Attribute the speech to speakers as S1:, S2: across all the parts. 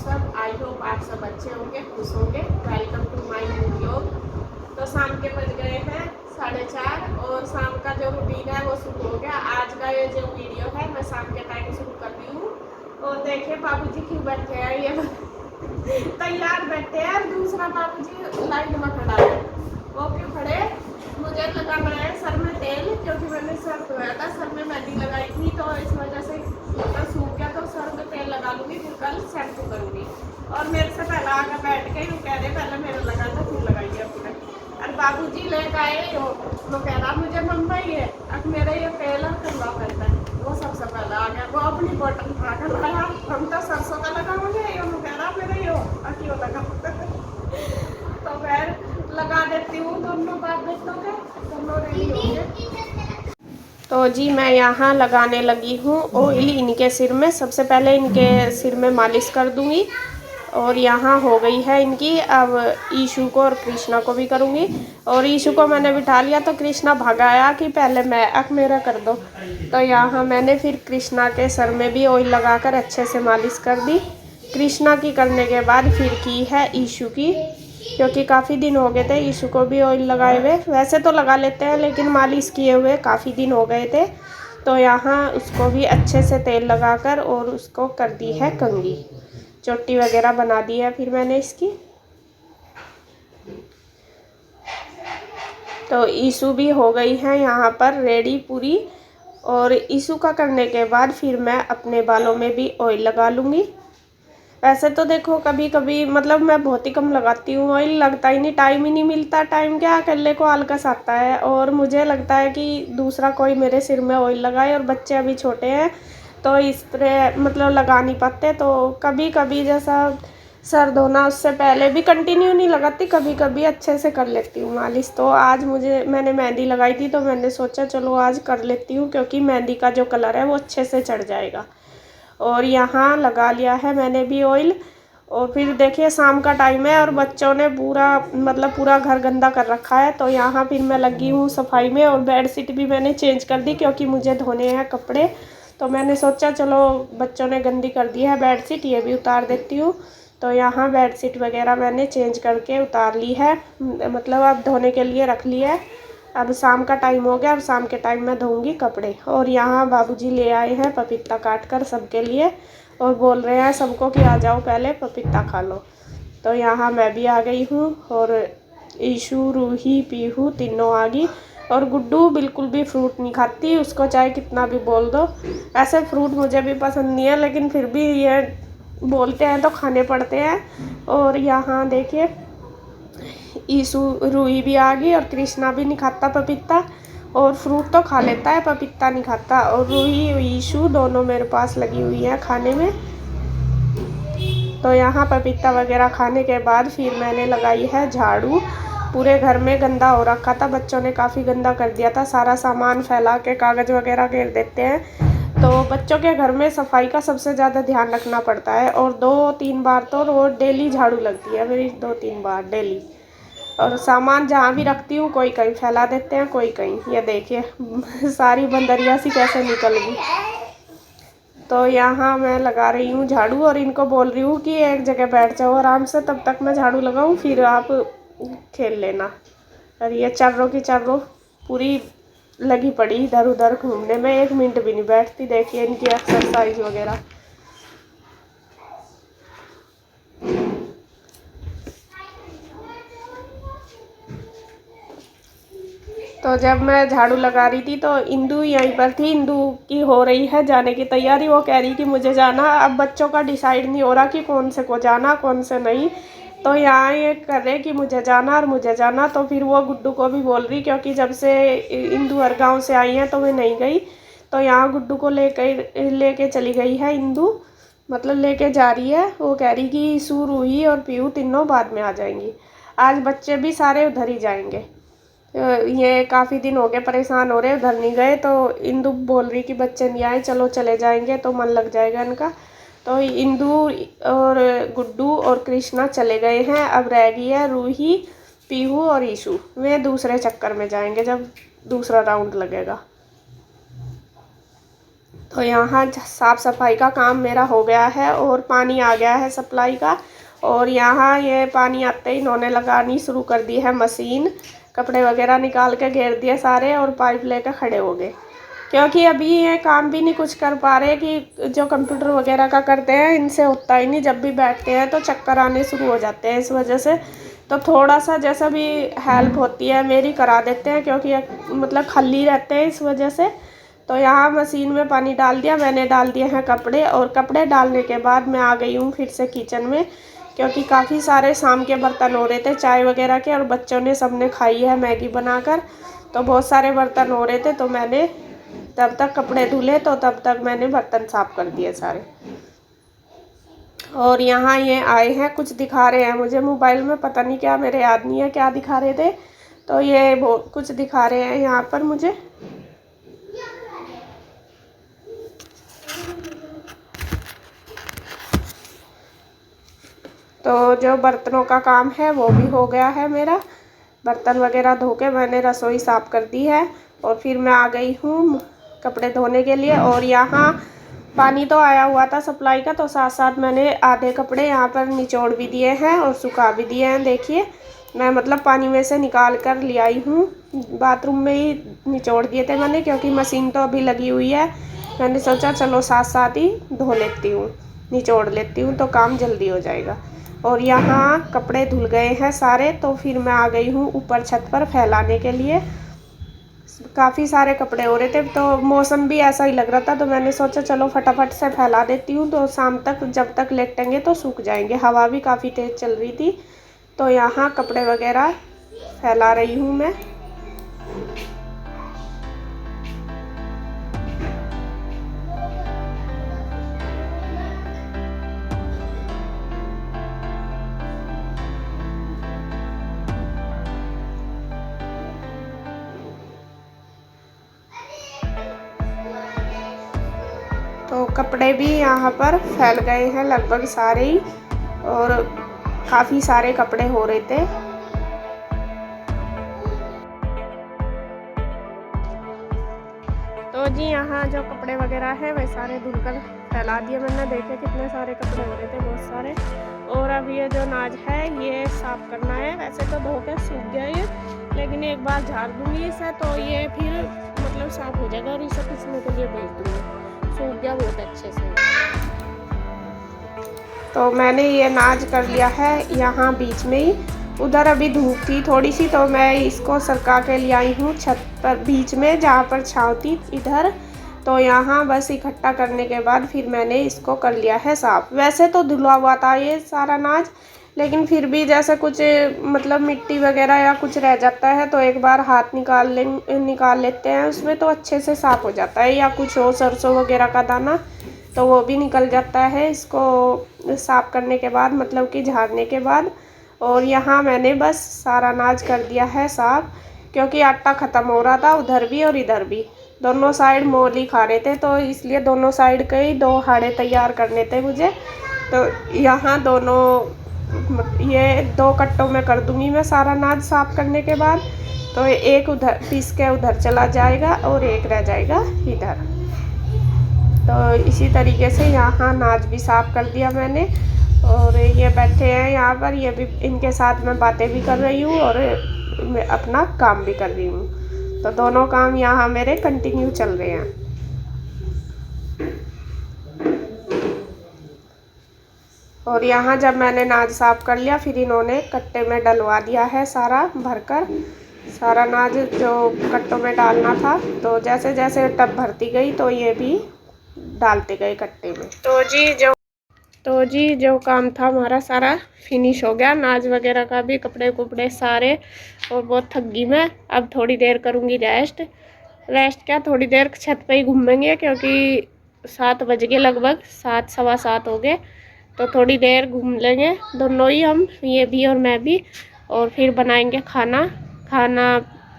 S1: सब। I hope आप सब अच्छे होंगे, खुश होंगे। Welcome to my new vlog. तो शाम के बज गए हैं 4:30 और शाम का जो रूटीन है वो शुरू हो गया। आज का ये जो वीडियो है मैं शाम के टाइम शुरू कर रही हूँ। और देखिए बाबूजी क्यों बैठे हैं, ये तैयार बैठे हैं। और दूसरा बाबूजी लाइन में खड़ा है। वो क्यों खड़े? मुझे लगाना है सर में तेल, क्योंकि मैंने सर धोया था, सर में मेहंदी लगाई थी, तो इस वजह से सूख गया। तो सर में तेल लगा लूँगी, फिर कल शैम्पू करूँगी। और मेरे से पहले आकर बैठ के वो कह रहे पहले मेरे लगा था, फिर लगाइए अपने। और बाबूजी लेकर आए वो कह रहा मुझे मम्मा ही है, अब मेरा ये तेल करवा करता है। वो सबसे पहले आ गया, वो अपनी बोतल उठा कर लाया। हम तो सरसों का लगाओगे, वो कह रहा मेरा ये क्यों लगा। तो फिर लगा देती हूँ, दोनों बात बच्चों के दोनों रेडी होंगे। तो जी मैं यहाँ लगाने लगी हूँ ऑयल इनके सिर में। सबसे पहले इनके सिर में मालिश कर दूँगी। और यहाँ हो गई है इनकी। अब ईशु को और कृष्णा को भी करूँगी। और ईशु को मैंने बिठा लिया तो कृष्णा भगाया कि पहले मैं मेरा कर दो। तो यहाँ मैंने फिर कृष्णा के सर में भी ऑयल लगाकर अच्छे से मालिश कर दी। कृष्णा की करने के बाद फिर की है ईशु की, क्योंकि काफ़ी दिन हो गए थे ईशु को भी ऑयल लगाए हुए। वैसे तो लगा लेते हैं लेकिन मालिश किए हुए काफ़ी दिन हो गए थे। तो यहाँ उसको भी अच्छे से तेल लगाकर और उसको कर दी है कंघी, चोटी वगैरह बना दी है फिर मैंने इसकी। तो ईशु भी हो गई है यहाँ पर रेडी पूरी। और ईशु का करने के बाद फिर मैं अपने बालों में भी ऑयल लगा लूँगी। वैसे तो देखो कभी कभी मतलब मैं बहुत ही कम लगाती हूँ ऑयल, लगता ही नहीं, टाइम ही नहीं मिलता। टाइम क्या अकेले को आलकस आता है और मुझे लगता है कि दूसरा कोई मेरे सिर में ऑयल लगाए। और बच्चे अभी छोटे हैं तो इस तरह मतलब लगा नहीं पाते। तो कभी कभी जैसा सर धोना उससे पहले भी कंटिन्यू नहीं लगाती, कभी कभी अच्छे से कर लेती हूँ मालिश। तो आज मैंने मेहंदी लगाई थी तो मैंने सोचा चलो आज कर लेती हूँ, क्योंकि मेहंदी का जो कलर है वो अच्छे से चढ़ जाएगा। और यहाँ लगा लिया है मैंने भी ऑयल। और फिर देखिए शाम का टाइम है और बच्चों ने पूरा घर गंदा कर रखा है। तो यहाँ फिर मैं लगी हूँ सफाई में। और बेडशीट भी मैंने चेंज कर दी क्योंकि मुझे धोने हैं कपड़े। तो मैंने सोचा चलो बच्चों ने गंदी कर दी है बेडशीट, ये भी उतार देती हूँ। तो यहाँ बेडशीट वगैरह मैंने चेंज करके उतार ली है, मतलब अब धोने के लिए रख ली है। अब शाम का टाइम हो गया, अब शाम के टाइम मैं धोऊंगी कपड़े। और यहाँ बाबूजी ले आए हैं पपीता काट कर सबके लिए और बोल रहे हैं सबको कि आ जाओ पहले पपीता खा लो। तो यहाँ मैं भी आ गई हूँ और ईशु, रूही, पीहू तीनों आ गई। और गुड्डू बिल्कुल भी फ्रूट नहीं खाती, उसको चाहे कितना भी बोल दो। ऐसे फ्रूट मुझे भी पसंद नहीं है लेकिन फिर भी ये बोलते हैं तो खाने पड़ते हैं। और यहाँ देखिए ईशु, रूही भी आ गई और कृष्णा भी नहीं खाता पपीता। और फ्रूट तो खा लेता है, पपीता नहीं खाता। और रूही ईशु दोनों मेरे पास लगी हुई है खाने में। तो यहाँ पपीता वगैरह खाने के बाद फिर मैंने लगाई है झाड़ू। पूरे घर में गंदा हो रखा था, बच्चों ने काफ़ी गंदा कर दिया था, सारा सामान फैला के कागज़ वगैरह घेर देते हैं। तो बच्चों के घर में सफाई का सबसे ज़्यादा ध्यान रखना पड़ता है। और 2-3 बार तो रोज़ डेली झाड़ू लगती है मेरी, 2-3 बार डेली। और सामान जहाँ भी रखती हूँ कोई कहीं फैला देते हैं, कोई कहीं। ये देखिए सारी बंदरिया सी कैसे निकल गई। तो यहाँ मैं लगा रही हूँ झाड़ू और इनको बोल रही हूँ कि एक जगह बैठ जाओ आराम से, तब तक मैं झाड़ू लगाऊँ फिर आप खेल लेना। और ये चारों की चारों पूरी लगी पड़ी इधर उधर घूमने में, 1 मिनट भी नहीं बैठती। देखिए इनकी एक्सरसाइज वगैरह। तो जब मैं झाड़ू लगा रही थी तो इंदू यहीं पर थी। इंदू की हो रही है जाने की तैयारी, वो कह रही कि मुझे जाना। अब बच्चों का डिसाइड नहीं हो रहा कि कौन से को जाना कौन से नहीं। तो यहाँ ये कर रहे कि मुझे जाना और मुझे जाना। तो फिर वो गुड्डू को भी बोल रही, क्योंकि जब से इंदू हर गाँव से आई है तो वे नहीं गई। तो यहाँ गुड्डू को लेके चली गई है इंदू, मतलब लेके जा रही है। वो कह रही कि ईशु, रूही और पीहू तीनों बाद में आ जाएंगी। आज बच्चे भी सारे उधर ही जाएंगे। ये काफ़ी दिन हो गए परेशान हो रहे, उधर नहीं गए। तो इंदू बोल रही कि बच्चे नहीं आए, चलो चले जाएंगे तो मन लग जाएगा इनका। तो इंदू और गुड्डू और कृष्णा चले गए हैं। अब रह गई है रूही, पीहू और ईशु। वे दूसरे चक्कर में जाएंगे जब दूसरा राउंड लगेगा। तो यहाँ साफ़ सफाई का काम मेरा हो गया है और पानी आ गया है सप्लाई का। और यहाँ ये पानी आते ही इन्होंने लगानी शुरू कर दी है मशीन। कपड़े वगैरह निकाल के घेर दिए सारे और पाइप लेकर खड़े हो गए, क्योंकि अभी ये काम भी नहीं कुछ कर पा रहे कि जो कंप्यूटर वगैरह का करते हैं इनसे होता ही नहीं। जब भी बैठते हैं तो चक्कर आने शुरू हो जाते हैं इस वजह से। तो थोड़ा सा जैसा भी हेल्प होती है मेरी करा देते हैं, क्योंकि मतलब खाली रहते हैं इस वजह से। तो यहाँ मशीन में पानी डाल दिया, मैंने डाल दिए हैं कपड़े। और कपड़े डालने के बाद मैं आ गई हूँ फिर से किचन में, क्योंकि काफ़ी सारे शाम के बर्तन हो रहे थे चाय वगैरह के, और बच्चों ने सबने खाई है मैगी बनाकर। तो बहुत सारे बर्तन हो रहे थे, तो मैंने तब तक कपड़े धुले, तो तब तक मैंने बर्तन साफ़ कर दिए सारे। और यहाँ ये आए हैं, कुछ दिखा रहे हैं मुझे मोबाइल में, पता नहीं क्या, मेरे याद नहीं है क्या दिखा रहे थे। तो ये बहुत कुछ दिखा रहे हैं यहाँ पर मुझे। तो जो बर्तनों का काम है वो भी हो गया है मेरा। बर्तन वगैरह धो के मैंने रसोई साफ़ कर दी है। और फिर मैं आ गई हूँ कपड़े धोने के लिए। और यहाँ पानी तो आया हुआ था सप्लाई का, तो साथ साथ मैंने आधे कपड़े यहाँ पर निचोड़ भी दिए हैं और सुखा भी दिए हैं। देखिए मैं मतलब पानी में से निकाल कर ले आई हूँ, बाथरूम में ही निचोड़ दिए थे मैंने, क्योंकि मशीन तो अभी लगी हुई है। मैंने सोचा चलो साथ साथ ही धो लेती हूँ, निचोड़ लेती हूँ, तो काम जल्दी हो जाएगा। और यहाँ कपड़े धुल गए हैं सारे, तो फिर मैं आ गई हूँ ऊपर छत पर फैलाने के लिए। काफ़ी सारे कपड़े हो रहे थे, तो मौसम भी ऐसा ही लग रहा था, तो मैंने सोचा चलो फटाफट से फैला देती हूँ, तो शाम तक जब तक लेटेंगे तो सूख जाएंगे। हवा भी काफ़ी तेज़ चल रही थी। तो यहाँ कपड़े वगैरह फैला रही हूँ मैं। तो कपड़े भी यहाँ पर फैल गए हैं लगभग सारे ही, और काफ़ी सारे कपड़े हो रहे थे। तो जी यहाँ जो कपड़े वगैरह है वे सारे धुलकर फैला दिए मैंने। देखे कितने सारे कपड़े हो रहे थे, बहुत सारे। और अब ये जो नाज है ये साफ़ करना है। वैसे तो धो के सूख गया ये, लेकिन एक बार झाड़ दूँगी इसे तो ये फिर मतलब साफ़ हो जाएगा, और इसे पिसने के लिए भेज दूँगी। सूख गया बहुत अच्छे से। तो मैंने ये नाज कर लिया है यहाँ बीच में ही। उधर अभी धूप थी थोड़ी सी, तो मैं इसको सरका के ले आई हूँ छत पर बीच में, जहाँ पर छाँव थी इधर। तो यहाँ बस इकट्ठा करने के बाद फिर मैंने इसको कर लिया है साफ़। वैसे तो धुला हुआ था ये सारा नाज, लेकिन फिर भी जैसे कुछ मतलब मिट्टी वगैरह या कुछ रह जाता है, तो एक बार हाथ निकाल लेते हैं उसमें, तो अच्छे से साफ़ हो जाता है। या कुछ हो सरसों वगैरह का दाना, तो वो भी निकल जाता है इसको साफ़ करने के बाद, मतलब कि झाड़ने के बाद। और यहाँ मैंने बस सारा नाज कर दिया है साफ़, क्योंकि आटा ख़त्म हो रहा था उधर भी और इधर भी। दोनों साइड मोल ही खा रहे थे, तो इसलिए दोनों साइड के ही 2 हाड़े तैयार करने थे मुझे। तो यहाँ दोनों ये 2 कट्टों में कर दूँगी मैं सारा नाज साफ़ करने के बाद। तो एक उधर पीस के उधर चला जाएगा और एक रह जाएगा इधर। तो इसी तरीके से यहाँ नाज भी साफ़ कर दिया मैंने। और ये बैठे हैं यहाँ पर, ये भी इनके साथ मैं बातें भी कर रही हूँ और मैं अपना काम भी कर रही हूँ। तो दोनों काम यहाँ मेरे कंटिन्यू चल रहे हैं। और यहाँ जब मैंने नाज साफ़ कर लिया, फिर इन्होंने कट्टे में डलवा दिया है सारा भरकर। सारा नाज जो कट्टों में डालना था, तो जैसे जैसे टब भरती गई तो ये भी डालते गए कट्टे में। तो जी जो काम था हमारा सारा फिनिश हो गया, नाज वगैरह का भी, कपड़े कुपड़े सारे। और बहुत थक गई मैं, अब थोड़ी देर करूँगी रेस्ट क्या, थोड़ी देर छत पे ही घूमेंगे, क्योंकि 7 बज गए लगभग, 7 सवा 7 हो गए। तो थोड़ी देर घूम लेंगे दोनों ही, हम ये भी और मैं भी। और फिर बनाएंगे खाना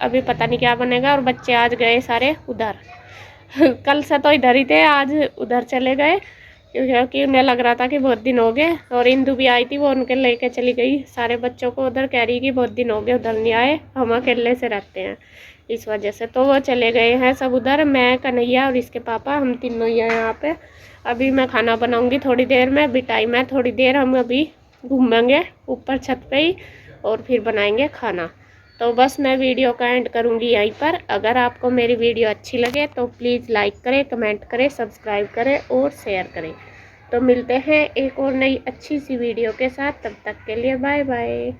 S1: अभी पता नहीं क्या बनेगा। और बच्चे आज गए सारे उधर कल से तो इधर ही थे, आज उधर चले गए, क्योंकि उन्हें लग रहा था कि बहुत दिन हो गए। और इंदु भी आई थी, वो उनके लेके चली गई सारे बच्चों को उधर, कह रही कि बहुत दिन हो गए उधर नहीं आए, हम अकेले से रहते हैं। इस वजह से। तो वो चले गए हैं सब उधर, मैं, कन्हैया और इसके पापा, हम तीनों ही हैं यहाँ पे। अभी मैं खाना बनाऊँगी थोड़ी देर में, अभी टाइम है थोड़ी देर, हम अभी घूमेंगे ऊपर छत पे ही और फिर बनाएंगे खाना। तो बस मैं वीडियो का एंड करूँगी यहीं पर। अगर आपको मेरी वीडियो अच्छी लगे तो प्लीज़ लाइक करें, कमेंट करें, सब्सक्राइब करें और शेयर करें। तो मिलते हैं एक और नई अच्छी सी वीडियो के साथ, तब तक के लिए बाय बाय।